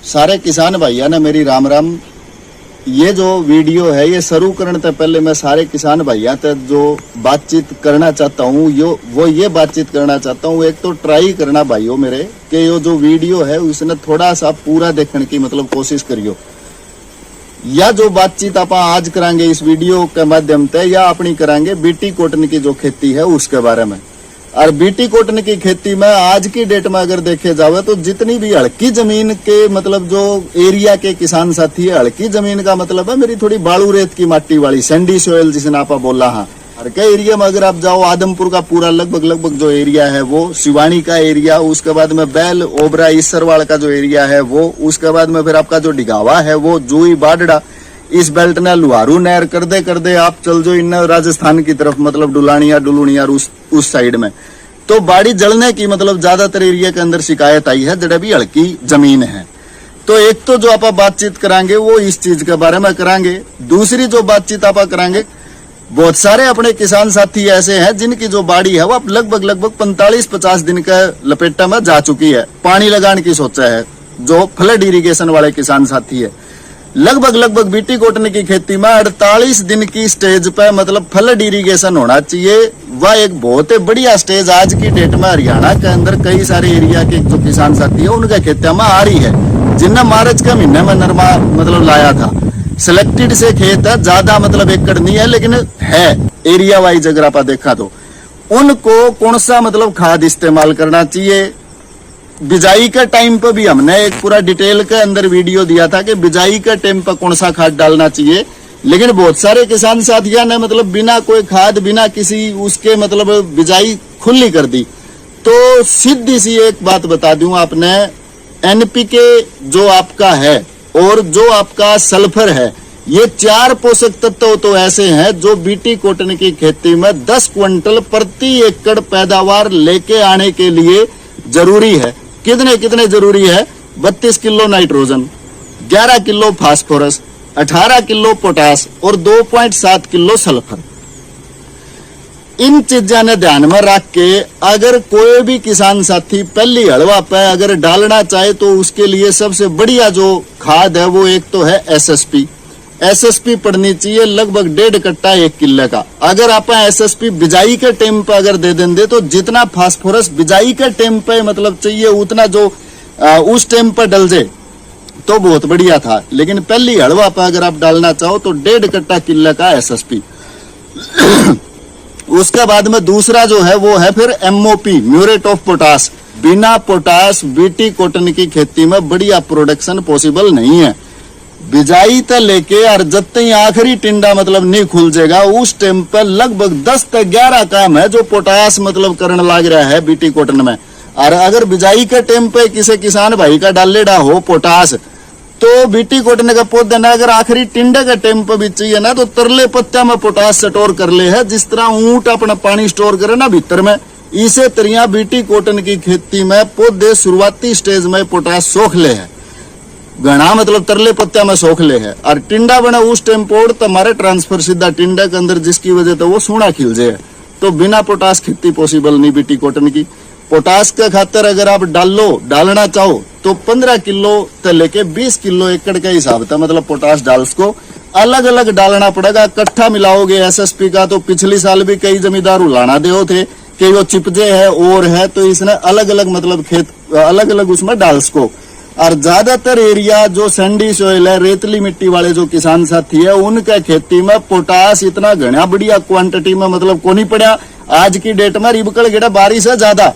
सारे किसान भाइयों ने मेरी राम राम। ये जो वीडियो है ये शुरू करने से पहले मैं सारे किसान भाइयों तक जो बातचीत करना चाहता हूँ ये बातचीत करना चाहता हूँ। एक तो ट्राई करना भाइयों मेरे कि ये जो वीडियो है उसने थोड़ा सा पूरा देखने की मतलब कोशिश करियो। या जो बातचीत आप आज करांगे इस वीडियो के माध्यम से या अपनी करांगे बीटी कॉटन की जो खेती है उसके बारे में। और बीटी कॉटन की खेती में आज की डेट में अगर देखे जावे तो जितनी भी हल्की जमीन के मतलब जो एरिया के किसान साथी है, हल्की जमीन का मतलब है मेरी थोड़ी बालू रेत की माटी वाली सैंडी सोयल जिसने आप बोला। हाँ, हर के एरिया में अगर आप जाओ आदमपुर का पूरा लगभग जो एरिया है वो, शिवानी का एरिया, उसके बाद में बैल ओबरा ईसरवाड़ का जो एरिया है वो, उसके बाद में फिर आपका जो डिगावा है वो, जुई बाडड़ा, इस बेल्ट ने लुहारू नहर कर दे आप चल जो इन राजस्थान की तरफ मतलब डुलुनिया उस साइड में तो बाड़ी जलने की मतलब ज्यादातर एरिया के अंदर शिकायत आई है जड़े भी हल्की जमीन है। तो एक तो जो आप बातचीत करांगे वो इस चीज के बारे में करांगे। दूसरी जो बातचीत आप करांगे, बहुत सारे अपने किसान साथी ऐसे हैं जिनकी जो बाड़ी है वो लगभग 45-50 दिन का लपेटा में जा चुकी है, पानी लगाने की सोचा है। जो फ्लड इरिगेशन वाले किसान साथी है लगभग बीटी कॉटन की खेती में 48 दिन की स्टेज पे मतलब फ्लड इरिगेशन होना चाहिए। वह एक बहुत ही बढ़िया स्टेज आज की डेट में हरियाणा के अंदर कई सारे एरिया के जो किसान साथी है उनके खेतों में आ रही है, जिनने मार्च के महीने में नरमा मतलब लाया था। सिलेक्टेड से खेत है, ज्यादा मतलब एकड़ नहीं है लेकिन है एरिया वाइज अगर आप देखा तो उनको कौन सा मतलब खाद इस्तेमाल करना चाहिए। बिजाई के टाइम पर भी हमने एक पूरा डिटेल के अंदर वीडियो दिया था कि बिजाई के टाइम पर कौन सा खाद डालना चाहिए, लेकिन बहुत सारे किसान साथियों ने मतलब बिना कोई खाद बिना किसी उसके मतलब बिजाई खुली कर दी। तो सीधी सी एक बात बता दूं आपने, एनपीके जो आपका है और जो आपका सल्फर है, ये 4 पोषक तत्व तो ऐसे हैं जो बीटी कॉटन की खेती में 10 क्विंटल प्रति एकड़ पैदावार लेके आने के लिए जरूरी है। कितने जरूरी है? 32 kilo nitrogen, 11 kilo phosphorus, 18 kilo potash और 2.7 किलो सल्फर। इन चीजों ने ध्यान में रख के अगर कोई भी किसान साथी पहली हलवा पे अगर डालना चाहे तो उसके लिए सबसे बढ़िया जो खाद है वो एक तो है एसएसपी पड़नी चाहिए लगभग 1.5 कट्टा 1 किलो का। अगर आप एसएसपी बिजाई के टाइम पे अगर दे देंगे तो जितना फास्फोरस बिजाई के टाइम पे मतलब चाहिए उतना जो उस टाइम पर डल जाए तो बहुत बढ़िया था। लेकिन पहली हलवा पे अगर आप डालना चाहो तो 1.5 कट्टा किलो का एसएसपी। उसके बाद में दूसरा जो है वो है फिर एमओपी, म्यूरेट ऑफ पोटास। बिना पोटास बीटी कॉटन की खेती में बढ़िया प्रोडक्शन पॉसिबल नहीं है। बिजाई तक लेके और जब तक आखिरी टिंडा मतलब नहीं खुल जाएगा उस टाइम पर लगभग 10 से 11 काम है जो पोटास मतलब करने लग रहा है बीटी कॉटन में। और अगर बिजाई के टाइम पे किसी किसान भाई का डालेडा हो पोटास तो बीटी कॉटन का पौधा ना अगर आखिरी टिंडे के टाइम पर भी चाहिए ना तो तरले पत्ता में पोटास स्टोर कर ले है, जिस तरह ऊंट अपना पानी स्टोर करे ना भीतर में, इसे तरिया बीटी कॉटन की खेती में पौधे शुरुआती स्टेज में पोटास सोख ले है, घना मतलब तरले पत्ता में सोख ले है। और टिंडा बना उस टाइम पर तो हमारे ट्रांसफर सीधा टिंडा के अंदर जिसकी वजह से वो सूना खिल जाए। तो बिना पोटास खेती पॉसिबल नहीं बीटी कॉटन की। पोटास के खातर अगर आप डालना चाहो तो 15 किलो से लेके 20 किलो एकड़ के हिसाब से मतलब पोटास डाल को अलग अलग डालना पड़ेगा। इकट्ठा मिलाओगे एसएसपी का तो पिछली साल भी कई जमींदार उलाना दे थे कि वो चिपजे है और है, तो इसने अलग अलग मतलब खेत अलग अलग उसमें डाल को। और ज्यादातर एरिया जो सैंडी सोइल है, रेतली मिट्टी वाले जो किसान साथी है उनके खेती में पोटास इतना घना बढ़िया क्वांटिटी में मतलब को नहीं पड़ा। आज की डेट में रिबकल गेड़ा बारिश है ज्यादा,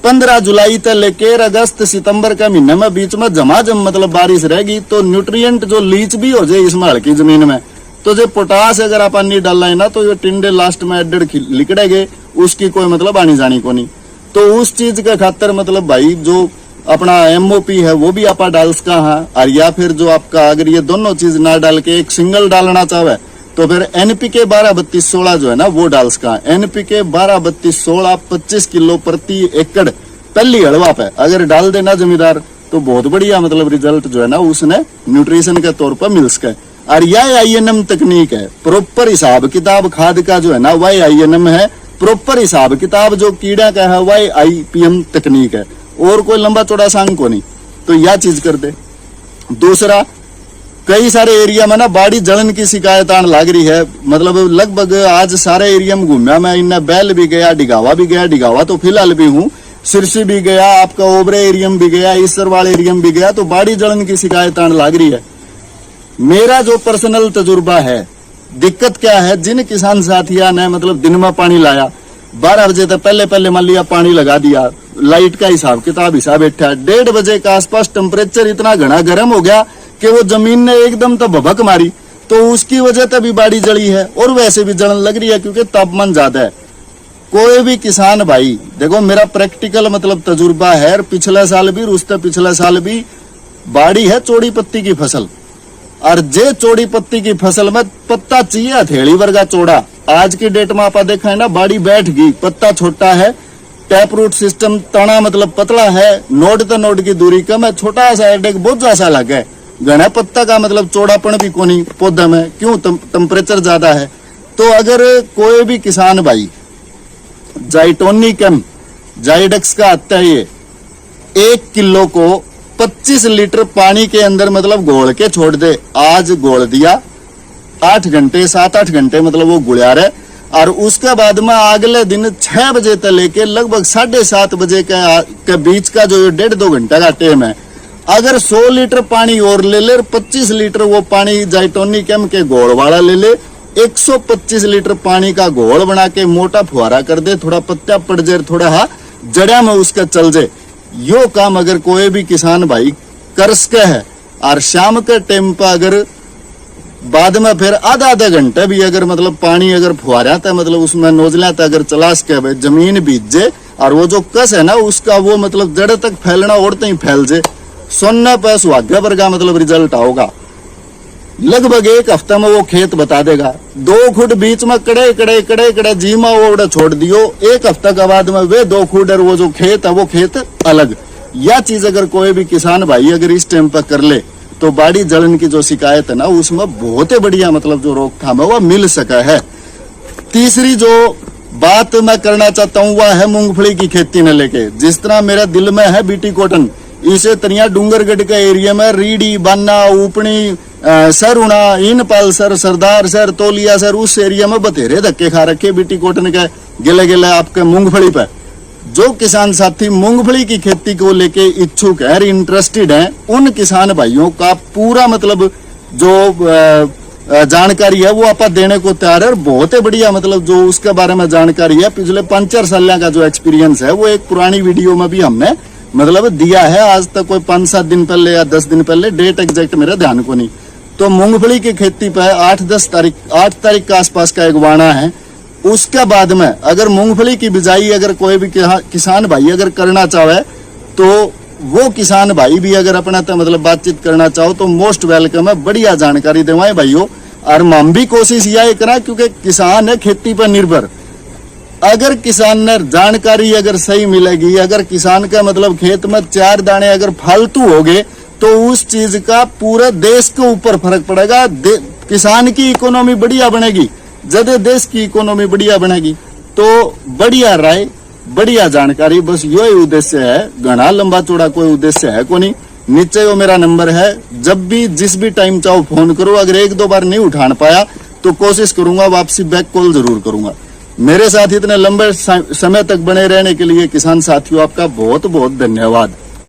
15 जुलाई तक लेके अगस्त सितंबर के महीने में बीच में झमाझम मतलब बारिश रहेगी तो न्यूट्रिएंट जो लीच भी हो जाए इसमें हल्की जमीन में। तो जो पोटास अगर आप नहीं डालना है ना तो ये टिंडे लास्ट में एडेड लिकड़ेगे, उसकी कोई मतलब आनी जानी को नहीं। तो उस चीज के खातर मतलब भाई जो अपना एमओपी है वो भी आप डाल सका है। और या फिर जो आपका अगर ये दोनों चीज ना डाल के एक सिंगल डालना चाहे तो फिर एनपीके 12-32-16 जो है ना वो डाल सका। एनपीके 12-32-16 25 किलो प्रति एकड़ पहली हलवा पे अगर डाल देना जमींदार तो बहुत बढ़िया मतलब रिजल्ट जो है ना उसने न्यूट्रिशन के तौर पर मिल सके। और यह आईएनएम तकनीक है, प्रॉपर हिसाब किताब खाद का जो है ना वह आईएनएम है, प्रॉपर हिसाब किताब जो कीड़ा का है वह आईपीएम तकनीक है, और कोई लंबा चौड़ा सांग को नहीं। तो यह चीज कर दे। दूसरा, कई सारे एरिया में ना बाड़ी जलन की शिकायत आने लग रही है। मतलब लगभग आज सारे एरिया में घूमया मैं, इन्हें बैल भी गया, डिगावा भी गया, डिगावा तो फिलहाल भी हूँ, सिरसी भी गया, आपका ओबरे एरिया में भी गया, ईसरवाल एरिया में भी गया, तो बाड़ी जलन की शिकायत आने लग रही है। मेरा जो पर्सनल तजुर्बा है, दिक्कत क्या है, जिन किसान साथिया ने मतलब दिन में पानी लाया, 12 बजे तक पहले मान लिया पानी लगा दिया, लाइट का हिसाब बैठा, 1:30 बजे के आसपास टेम्परेचर इतना घना गर्म हो गया कि वो जमीन ने एकदम तो भभक मारी, तो उसकी वजह से भी बाड़ी जली है और वैसे भी जलन लग रही है क्योंकि तापमान ज्यादा है। कोई भी किसान भाई, देखो मेरा प्रैक्टिकल मतलब तजुर्बा है, पिछले साल भी रुस्ते पिछले साल भी बाड़ी है चौड़ी पत्ती की फसल, और जे चौड़ी पत्ती की फसल में पत्ता चाहिए हथेली वर्गा चौड़ा। आज की डेट में आप देखा है ना, बाड़ी बैठ गई, पत्ता छोटा है, टैप रूट सिस्टम, तना मतलब पतला है, नोड तो नोड की दूरी कम है, छोटा सा एक बोझा सा लगा है, घना पत्ता का मतलब चौड़ापन भी कोनी पौधे में, क्यों, टेम्परेचर ज्यादा है। तो अगर कोई भी किसान भाई जाइटोनिकम जाइडेक्स का आता है, ये 1 किलो को 25 लीटर पानी के अंदर मतलब घोल के छोड़ दे। आज घोल दिया, 8 घंटे 7-8 घंटे मतलब वो गुड़िया रहे, और उसके बाद में अगले दिन 6 बजे तक लेके लगभग 7:30 बजे के बीच का जो 1.5-2 घंटा का टाइम है, अगर 100 लीटर पानी और ले ले, 25 लीटर वो पानी जाइटोनिकम के घोल वाला ले ले, 125 लीटर पानी का घोल बना के मोटा फुहारा कर दे, थोड़ा पत्ता पड़ जाए, थोड़ा जड़ा में उसका चल जाए। यो काम अगर कोई भी किसान भाई कर सके है, और शाम के टाइम पर अगर बाद में फिर आधा घंटा भी अगर मतलब पानी अगर फुहारा था, मतलब उसमें नोजला था अगर चला सके भाई, जमीन भीज जाए, और वो जो कस है ना उसका वो मतलब जड़ तक फैलना ओढ़ते ही फैल जाए, सोना पे सुहागा पर का मतलब रिजल्ट आओगा। लगभग 1 हफ्ता में वो खेत बता देगा। 2 फुट बीच में कड़े जीमा वो छोड़ दियो, 1 हफ्ता के बाद में वे 2 फुट और वो जो खेत है वो खेत अलग। यह चीज अगर कोई भी किसान भाई अगर इस टाइम पर कर ले, तो बाड़ी जलन की जो शिकायत है ना, उसमें बहुत ही बढ़िया मतलब जो रोकथाम है वो मिल सका है। तीसरी जो बात मैं करना चाहता हूँ वह है मूंगफली की खेती ने लेके। जिस तरह मेरे दिल में है बीटी कॉटन, इसे तनिया डूंगरगढ़ के एरिया में रीडी, बान्ना, उपनी, सरुणा, इनपाल सर, सरदार सर, तोलिया सर, उस एरिया में बतेरे धक्के खा रखे बीटी कॉटन के गिले आपके मूंगफली पे। जो किसान साथी मूंगफली की खेती को लेके इच्छुक है, इंटरेस्टेड हैं, उन किसान भाइयों का पूरा मतलब जो जानकारी है वो आप देने को तैयार है। और बहुत ही बढ़िया मतलब जो उसके बारे में जानकारी है, पिछले 5-4 साल का जो एक्सपीरियंस है वो एक पुरानी वीडियो में भी हमने मतलब दिया है। आज तक कोई 5-7 दिन पहले या 10 दिन पहले, डेट एग्जैक्ट मेरे ध्यान को नहीं। तो मूंगफली की खेती पर 8 तारीख के आसपास का एक वाणा है। उसके बाद में अगर मूंगफली की बिजाई अगर कोई भी किसान भाई अगर करना चाहे, तो वो किसान भाई भी अगर अपना मतलब बातचीत करना चाहो तो मोस्ट वेलकम है। बढ़िया जानकारी देवाएं भाइयों, और हम भी कोशिश यह करा, क्योंकि किसान है खेती पर निर्भर। अगर किसान ने जानकारी अगर सही मिलेगी, अगर किसान का मतलब खेत में 4 दाने अगर फालतू हो गए, तो उस चीज का पूरे देश के ऊपर फर्क पड़ेगा। किसान की इकोनॉमी बढ़िया बनेगी, जब देश की इकोनॉमी बढ़िया बनेगी। तो बढ़िया राय, बढ़िया जानकारी, बस यही उद्देश्य है। घना लंबा चौड़ा कोई उद्देश्य है को नहीं। नीचे वो मेरा नंबर है, जब भी जिस भी टाइम चाहो फोन करो। अगर 1-2 बार नहीं उठान पाया तो कोशिश करूंगा वापसी बैक कॉल जरूर करूंगा। मेरे साथ इतने लंबे समय तक बने रहने के लिए किसान साथियों आपका बहुत बहुत धन्यवाद।